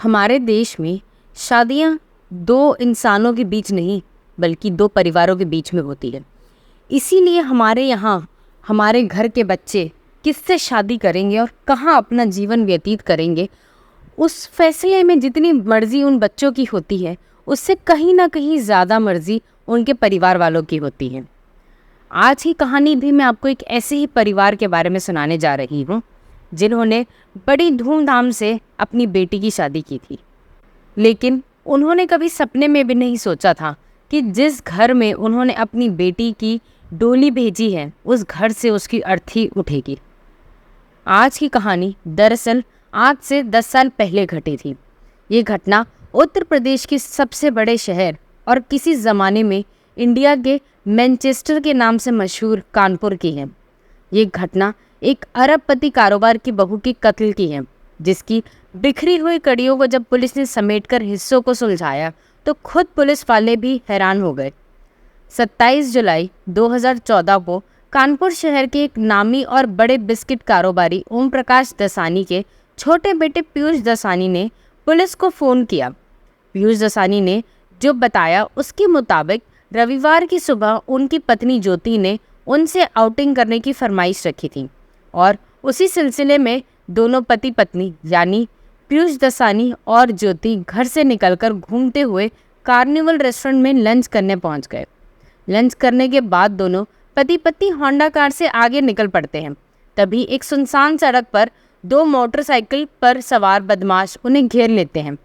हमारे देश में शादियाँ दो इंसानों के बीच नहीं बल्कि दो परिवारों के बीच में होती है। इसीलिए हमारे यहाँ हमारे घर के बच्चे किससे शादी करेंगे और कहाँ अपना जीवन व्यतीत करेंगे, उस फैसले में जितनी मर्जी उन बच्चों की होती है उससे कहीं ना कहीं ज़्यादा मर्जी उनके परिवार वालों की होती है। आज की कहानी भी मैं आपको एक ऐसे ही परिवार के बारे में सुनाने जा रही हूँ जिन्होंने बड़ी धूमधाम से अपनी बेटी की शादी की थी, लेकिन उन्होंने कभी सपने में भी नहीं सोचा था कि जिस घर में उन्होंने अपनी बेटी की डोली भेजी है उस घर से उसकी अर्थी उठेगी। आज की कहानी दरअसल आज से 10 साल पहले घटी थी। ये घटना उत्तर प्रदेश के सबसे बड़े शहर और किसी ज़माने में इंडिया के मैनचेस्टर के नाम से मशहूर कानपुर की है। ये घटना एक अरबपति कारोबार की बहू के कत्ल की है, जिसकी बिखरी हुई कड़ियों को जब पुलिस ने समेटकर हिस्सों को सुलझाया तो खुद पुलिस वाले भी हैरान हो गए। 27 जुलाई 2014 को कानपुर शहर के एक नामी और बड़े बिस्किट कारोबारी ओम प्रकाश दसानी के छोटे बेटे पीयूष दसानी ने पुलिस को फ़ोन किया। पीयूष दसानी ने जो बताया उसके मुताबिक रविवार की सुबह उनकी पत्नी ज्योति ने उनसे आउटिंग करने की फरमाइश रखी थी और उसी सिलसिले में दोनों पति पत्नी यानी पीयूष दसानी और ज्योति घर से निकलकर घूमते हुए कार्निवल रेस्टोरेंट में लंच करने पहुंच गए। लंच करने के बाद दोनों पति पत्नी होंडा कार से आगे निकल पड़ते हैं। तभी एक सुनसान सड़क पर दो मोटरसाइकिल पर सवार बदमाश उन्हें घेर लेते हैं।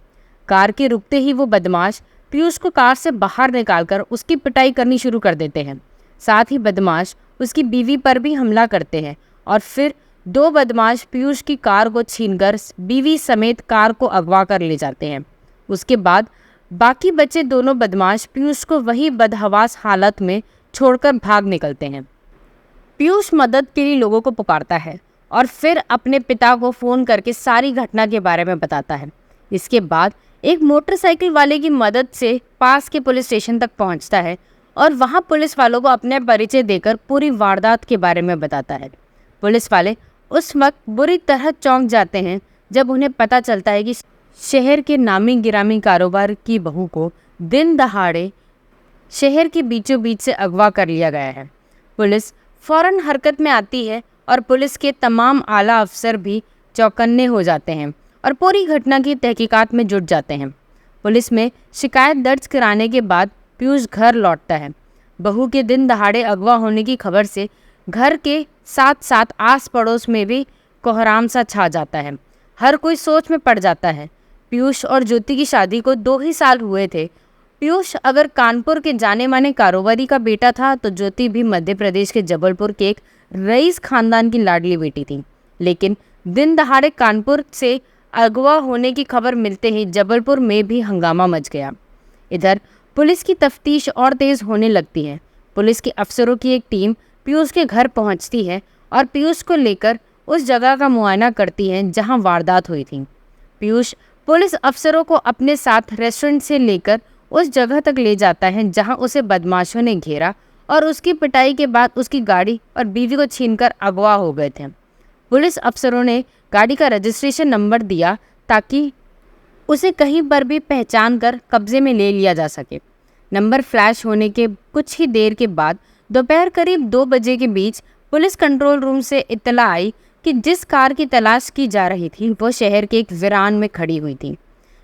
कार के रुकते ही वो बदमाश पीयूष को कार से बाहर निकालकर उसकी पिटाई करनी शुरू कर देते हैं। साथ ही बदमाश उसकी बीवी पर भी हमला करते हैं और फिर दो बदमाश पीयूष की कार को छीनकर बीवी समेत कार को अगवा कर ले जाते हैं। उसके बाद बाकी बचे दोनों बदमाश पीयूष को वही बदहवास हालत में छोड़कर भाग निकलते हैं। पीयूष मदद के लिए लोगों को पुकारता है और फिर अपने पिता को फ़ोन करके सारी घटना के बारे में बताता है। इसके बाद एक मोटरसाइकिल वाले की मदद से पास के पुलिस स्टेशन तक पहुंचता है और वहां पुलिस वालों को अपने परिचय देकर पूरी वारदात के बारे में बताता है। पुलिस वाले उस वक्त बुरी तरह चौंक जाते हैं जब उन्हें पता चलता है कि शहर के नामी गिरामी कारोबार की बहू को दिन दहाड़े शहर के बीचों बीच से अगवा कर लिया गया है। पुलिस फौरन हरकत में आती है और पुलिस के तमाम आला अफसर भी चौकन्ने हो जाते हैं और पूरी घटना की तहकीकात में जुट जाते हैं। पुलिस में शिकायत दर्ज कराने के बाद पीयूष घर लौटता है। बहू के दिन दहाड़े अगवा होने की खबर से घर के साथ साथ आस पड़ोस में भी कोहराम सा छा जाता है। हर कोई सोच में पड़ जाता है। पीयूष और ज्योति की शादी को 2 ही साल हुए थे। पीयूष अगर कानपुर के जाने माने कारोबारी का बेटा था तो ज्योति भी मध्य प्रदेश के जबलपुर के एक रईस खानदान की लाडली बेटी थी। लेकिन दिन दहाड़े कानपुर से अगवा होने की खबर मिलते ही जबलपुर में भी हंगामा मच गया। इधर पुलिस की तफ्तीश और तेज़ होने लगती है। पुलिस के अफसरों की एक टीम पीयूष के घर पहुंचती है और पीयूष को लेकर उस जगह का मुआयना करती है जहां वारदात हुई थी। पीयूष पुलिस अफसरों को अपने साथ रेस्टोरेंट से लेकर उस जगह तक ले जाता है जहां उसे बदमाशों ने घेरा और उसकी पिटाई के बाद उसकी गाड़ी और बीवी को छीनकर अगवा हो गए थे। पुलिस अफसरों ने गाड़ी का रजिस्ट्रेशन नंबर दिया ताकि उसे कहीं पर भी पहचान कर कब्जे में ले लिया जा सके। नंबर फ्लैश होने के कुछ ही देर के बाद दोपहर करीब 2 बजे के बीच पुलिस कंट्रोल रूम से इत्तला आई कि जिस कार की तलाश की जा रही थी वो शहर के एक वीरान में खड़ी हुई थी।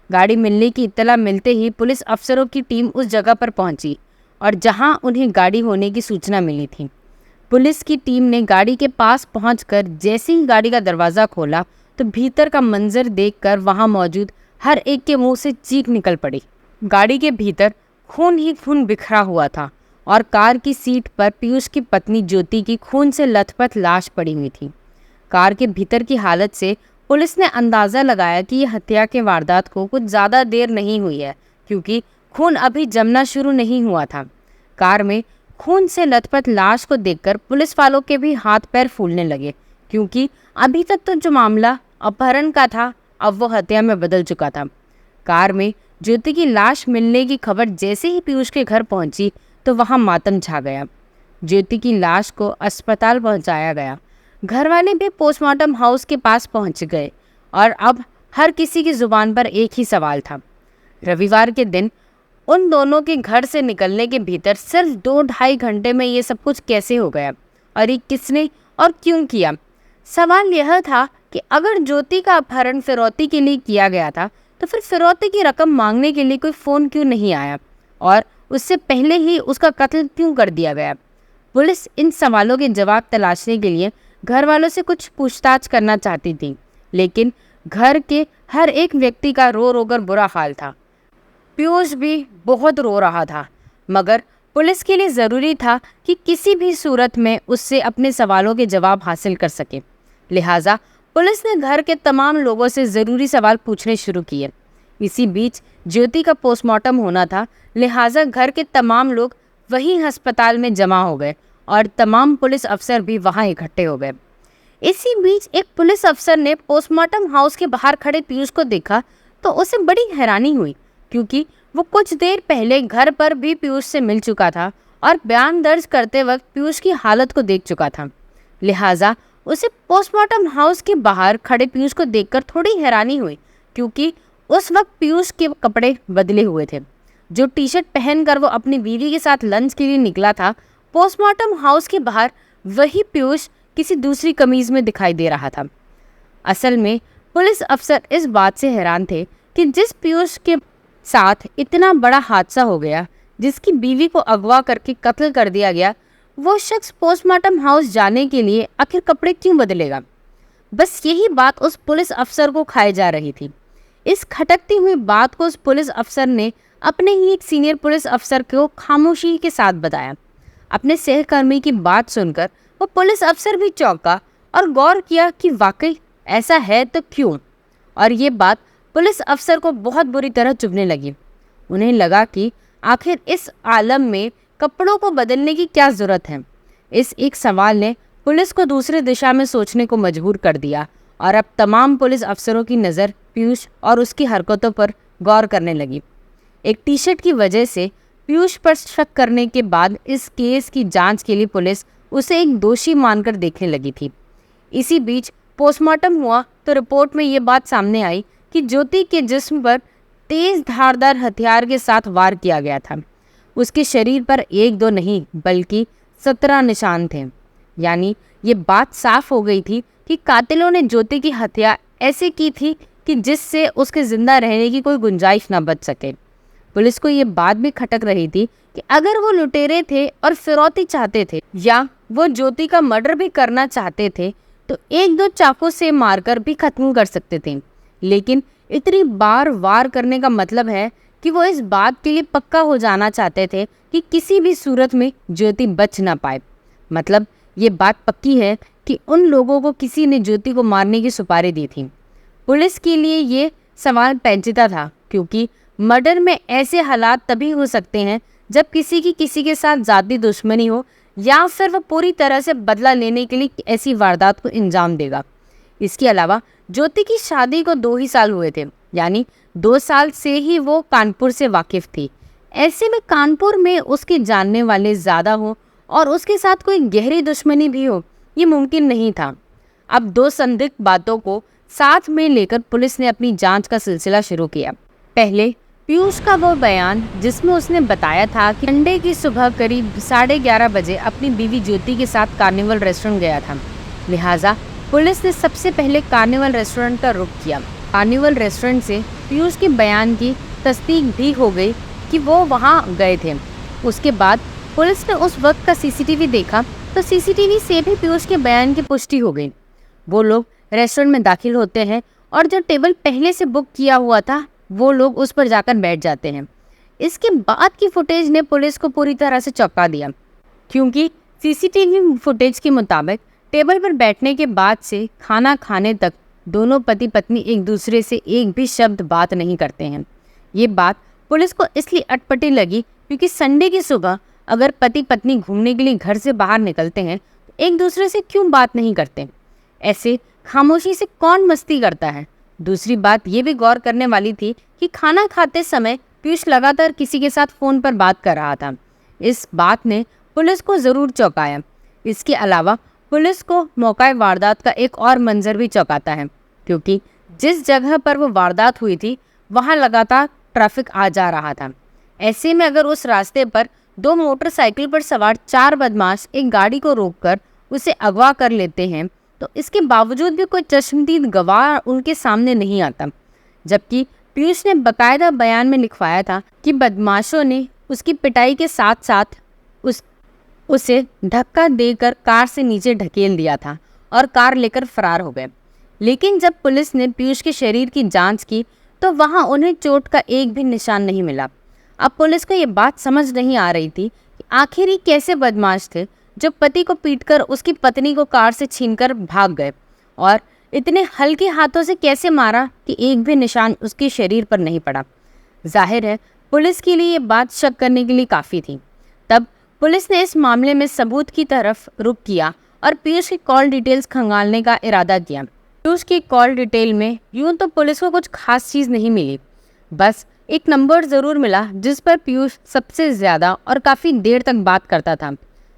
गाड़ी मिलने की इत्तला मिलते ही पुलिस अफसरों की टीम उस जगह पर पहुंची और जहां उन्हें गाड़ी होने की सूचना मिली थी। पुलिस की टीम ने गाड़ी के पास पहुंचकर जैसे ही गाड़ी का दरवाज़ा खोला तो भीतर का मंजर देखकर वहां मौजूद हर एक के मुंह से चीख निकल पड़ी। गाड़ी के भीतर खून ही खून बिखरा हुआ था और कार की सीट पर पीयूष की पत्नी ज्योति की खून से लथपथ लाश पड़ी हुई थी। कार के भीतर की हालत से पुलिस ने अंदाज़ा लगाया कि यह हत्या के वारदात को कुछ ज़्यादा देर नहीं हुई है, क्योंकि खून अभी जमना शुरू नहीं हुआ था। कार में खून से लथपथ लाश को देखकर पुलिस वालों के भी हाथ पैर फूलने लगे, क्योंकि अभी तक तो जो मामला अपहरण का था अब वो हत्या में बदल चुका था। कार में ज्योति की लाश मिलने की खबर जैसे ही पीयूष के घर पहुंची तो वहां मातम छा गया। ज्योति की लाश को अस्पताल पहुंचाया गया। घर वाले भी पोस्टमार्टम हाउस के पास पहुंच गए और अब हर किसी की जुबान पर एक ही सवाल था। रविवार के दिन उन दोनों के घर से निकलने के भीतर सिर्फ 2-2.5 घंटे में ये सब कुछ कैसे हो गया और ये किसने और क्यों किया। सवाल यह था कि अगर ज्योति का अपहरण फिरौती के लिए किया गया था तो फिर फिरौती की रकम मांगने के लिए कोई फ़ोन क्यों नहीं आया और उससे पहले ही उसका कत्ल क्यों कर दिया गया। पुलिस इन सवालों के जवाब तलाशने के लिए घर वालों से कुछ पूछताछ करना चाहती थी, लेकिन घर के हर एक व्यक्ति का रो रो कर बुरा हाल था। पीयूष भी बहुत रो रहा था, मगर पुलिस के लिए ज़रूरी था कि किसी भी सूरत में उससे अपने सवालों के जवाब हासिल कर सके। लिहाजा पुलिस ने घर के तमाम लोगों से ज़रूरी सवाल पूछने शुरू किए। इसी बीच ज्योति का पोस्टमार्टम होना था, लिहाजा घर के तमाम लोग वहीं अस्पताल में जमा हो गए और तमाम पुलिस अफसर भी वहां इकट्ठे हो गए। इसी बीच एक पुलिस अफसर ने पोस्टमार्टम हाउस के बाहर खड़े पीयूष को देखा तो उसे बड़ी हैरानी हुई, क्योंकि वो कुछ देर पहले घर पर भी पीयूष से मिल चुका था और बयान दर्ज करते वक्त पीयूष की हालत को देख चुका था। लिहाजा उसे पोस्टमार्टम हाउस के बाहर खड़े पीयूष को देखकर थोड़ी हैरानी हुई, क्योंकि उस वक्त पीयूष के कपड़े बदले हुए थे। जो टी शर्ट पहनकर वो अपनी बीवी के साथ लंच के लिए निकला था, पोस्टमार्टम हाउस के बाहर वही पीयूष किसी दूसरी कमीज में दिखाई दे रहा था। असल में पुलिस अफसर इस बात से हैरान थे कि जिस पीयूष के साथ इतना बड़ा हादसा हो गया, जिसकी बीवी को अगवा करके कत्ल कर दिया गया, वो शख्स पोस्टमार्टम हाउस जाने के लिए आखिर कपड़े क्यों बदलेगा। बस यही बात उस पुलिस अफसर को खाई जा रही थी। इस खटकती हुई बात को उस पुलिस अफसर ने अपने ही एक सीनियर पुलिस अफसर को खामोशी के साथ बताया। अपने सहकर्मी की बात सुनकर वो पुलिस अफसर भी चौंका और गौर किया कि वाकई ऐसा है तो क्यों, और ये बात पुलिस अफसर को बहुत बुरी तरह चुभने लगी। उन्हें लगा कि आखिर इस आलम में कपड़ों को बदलने की क्या ज़रूरत है। इस एक सवाल ने पुलिस को दूसरी दिशा में सोचने को मजबूर कर दिया और अब तमाम पुलिस अफसरों की नज़र पीयूष और उसकी हरकतों पर गौर करने लगी। एक टी शर्ट की वजह से पीयूष पर शक करने के बाद इस केस की जांच के लिए पुलिस उसे एक दोषी मानकर देखने लगी थी। इसी बीच पोस्टमार्टम हुआ तो रिपोर्ट में ये बात सामने आई कि ज्योति के जिस्म पर तेज धारदार हथियार के साथ वार किया गया था। उसके शरीर पर 1-2 नहीं बल्कि 17 निशान थे। यानी ये बात साफ हो गई थी कि कातिलों ने ज्योति की हत्या ऐसे की थी कि जिससे उसके जिंदा रहने की कोई गुंजाइश ना बच सके। पुलिस को ये बात भी खटक रही थी कि अगर वो लुटेरे थे और फिरौती चाहते थे या वो ज्योति का मर्डर भी करना चाहते थे तो 1-2 चाकू से मारकर भी खत्म कर सकते थे, लेकिन इतनी बार वार करने का मतलब है कि वो इस बात के लिए पक्का हो जाना चाहते थे कि किसी भी सूरत में ज्योति बच ना पाए। मतलब ये बात पक्की है कि उन लोगों को किसी ने ज्योति को मारने की सुपारी दी थी। पुलिस के लिए ये सवाल पेचीदा था, क्योंकि मर्डर में ऐसे हालात तभी हो सकते हैं जब किसी की किसी के साथ ज़ाती दुश्मनी हो या फिर वह पूरी तरह से बदला लेने के लिए ऐसी वारदात को अंजाम देगा। इसके अलावा ज्योति की शादी को 2 ही साल हुए थे, यानी 2 साल से ही वो कानपुर से वाकिफ थी। ऐसे में कानपुर में उसके जानने वाले ज़्यादा हो और उसके साथ कोई गहरी दुश्मनी भी हो, ये मुमकिन नहीं था। अब 2 संदिग्ध बातों को साथ में लेकर पुलिस ने अपनी जांच का सिलसिला शुरू किया। पहले पीयूष का वो बयान जिसमें उसने बताया था कि संडे की सुबह करीब 11:30 बजे अपनी बीवी ज्योति के साथ कार्निवल रेस्टोरेंट गया था। लिहाजा पुलिस ने सबसे पहले कार्निवल रेस्टोरेंट का रुख किया। कार्निवल रेस्टोरेंट से पीयूष के बयान की तस्दीक भी हो गई कि वो वहाँ गए थे। उसके बाद पुलिस ने उस वक्त का सीसीटीवी देखा तो सीसीटीवी से भी पीयूष के बयान की पुष्टि हो गई। वो लोग रेस्टोरेंट में दाखिल होते हैं और जो टेबल पहले से बुक किया हुआ था वो लोग उस पर जाकर बैठ जाते हैं। इसके बाद की फुटेज ने पुलिस को पूरी तरह से चौंका दिया, क्योंकि सीसीटीवी फुटेज के मुताबिक टेबल पर बैठने के बाद से खाना खाने तक दोनों पति पत्नी एक दूसरे से एक भी शब्द बात नहीं करते हैं। ये बात पुलिस को इसलिए अटपटी लगी क्योंकि संडे की सुबह अगर पति पत्नी घूमने के लिए घर से बाहर निकलते हैं तो एक दूसरे से क्यों बात नहीं करते? ऐसे खामोशी से कौन मस्ती करता है? दूसरी बात ये भी गौर करने वाली थी कि खाना खाते समय पीयूष लगातार किसी के साथ फ़ोन पर बात कर रहा था। इस बात ने पुलिस को ज़रूर चौंकाया। इसके अलावा पुलिस को मौका वारदात का एक और मंजर भी चौंकाता है, क्योंकि जिस जगह पर वो वारदात हुई थी वहाँ लगातार ट्रैफिक आ जा रहा था। ऐसे में अगर उस रास्ते पर दो मोटरसाइकिल पर सवार 4 बदमाश एक गाड़ी को रोककर उसे अगवा कर लेते हैं तो इसके बावजूद भी कोई चश्मदीद गवाह उनके सामने नहीं आता। जबकि पीयूष ने बकायदा बयान में लिखवाया था कि बदमाशों ने उसकी पिटाई के साथ साथ उसे धक्का देकर कार से नीचे ढकेल दिया था और कार लेकर फरार हो गए। लेकिन जब पुलिस ने पीयूष के शरीर की जांच की तो वहां उन्हें चोट का एक भी निशान नहीं मिला। अब पुलिस को ये बात समझ नहीं आ रही थी कि आखिर ही कैसे बदमाश थे जो पति को पीटकर उसकी पत्नी को कार से छीनकर भाग गए और इतने हल्के हाथों से कैसे मारा कि एक भी निशान उसके शरीर पर नहीं पड़ा। जाहिर है पुलिस के लिए ये बात शक करने के लिए काफ़ी थी। तब पुलिस ने इस मामले में सबूत की तरफ रुख किया और पीयूष की कॉल डिटेल्स खंगालने का इरादा किया। पीयूष की कॉल डिटेल में यूं तो पुलिस को कुछ खास चीज़ नहीं मिली, बस एक नंबर ज़रूर मिला जिस पर पीयूष सबसे ज़्यादा और काफ़ी देर तक बात करता था।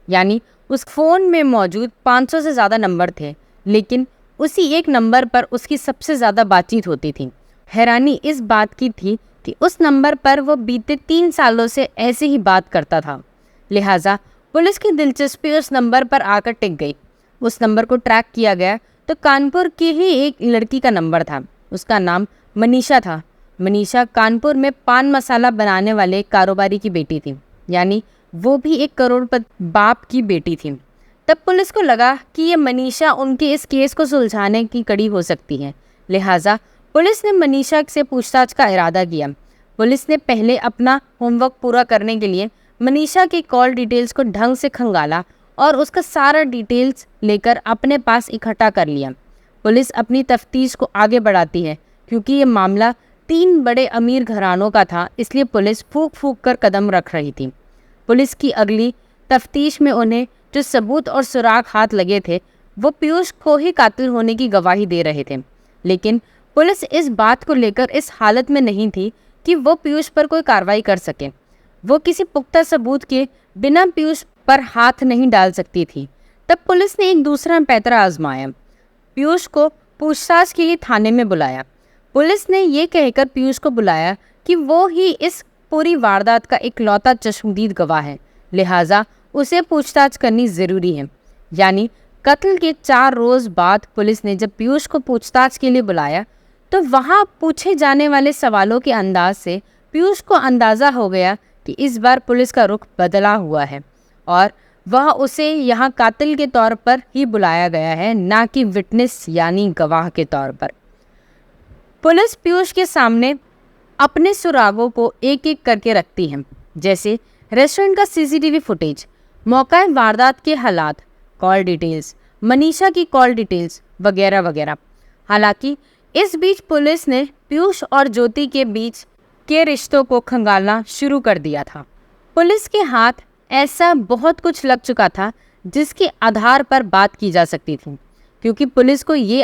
यानी उस फ़ोन में मौजूद 500 से ज़्यादा नंबर थे, लेकिन उसी एक नंबर पर उसकी सबसे ज़्यादा बातचीत होती थी। हैरानी इस बात की थी कि उस नंबर पर वो बीते 3 सालों से ऐसे ही बात करता था। लिहाजा पुलिस की दिलचस्पी उस नंबर पर आकर टिक गई। उस नंबर को ट्रैक किया गया तो कानपुर की ही एक लड़की का नंबर था। उसका नाम मनीषा था। मनीषा कानपुर में पान मसाला बनाने वाले कारोबारी की बेटी थी, यानी वो भी एक करोड़पति बाप की बेटी थी। तब पुलिस को लगा कि ये मनीषा उनके इस केस को सुलझाने की कड़ी हो सकती है। लिहाजा पुलिस ने मनीषा से पूछताछ का इरादा किया। पुलिस ने पहले अपना होमवर्क पूरा करने के लिए मनीषा की कॉल डिटेल्स को ढंग से खंगाला और उसका सारा डिटेल्स लेकर अपने पास इकट्ठा कर लिया। पुलिस अपनी तफ्तीश को आगे बढ़ाती है। क्योंकि ये मामला 3 बड़े अमीर घरानों का था, इसलिए पुलिस फूंक फूंक कर कदम रख रही थी। पुलिस की अगली तफ्तीश में उन्हें जो सबूत और सुराग हाथ लगे थे वो पीयूष को ही कातिल होने की गवाही दे रहे थे। लेकिन पुलिस इस बात को लेकर इस हालत में नहीं थी कि वो पीयूष पर कोई कार्रवाई कर सके। वो किसी पुख्ता सबूत के बिना पीयूष पर हाथ नहीं डाल सकती थी। तब पुलिस ने एक दूसरा पैंतरा आजमाया। पीयूष को पूछताछ के लिए थाने में बुलाया। पुलिस ने ये कहकर पीयूष को बुलाया कि वो ही इस पूरी वारदात का इकलौता चश्मदीद गवाह है, लिहाजा उसे पूछताछ करनी ज़रूरी है। यानी कत्ल के 4 रोज़ बाद पुलिस ने जब पीयूष को पूछताछ के लिए बुलाया तो वहाँ पूछे जाने वाले सवालों के अंदाज से पीयूष को अंदाज़ा हो गया कि इस बार पुलिस का रुख बदला हुआ है और वह उसे यहाँ कातिल के तौर पर ही बुलाया गया है, ना कि विटनेस यानी गवाह के तौर पर। पुलिस पीयूष के सामने अपने सुरागों को एक एक करके रखती है, जैसे रेस्टोरेंट का सीसीटीवी फुटेज, मौका वारदात के हालात, कॉल डिटेल्स, मनीषा की कॉल डिटेल्स वगैरह वगैरह। हालांकि इस बीच पुलिस ने पीयूष और ज्योति के बीच के रिश्तों को खंगालना शुरू कर दिया था। पुलिस के हाथ ऐसा बहुत कुछ लग चुका था जिसके आधार पर बात की जा सकती थी, क्योंकि पुलिस को ये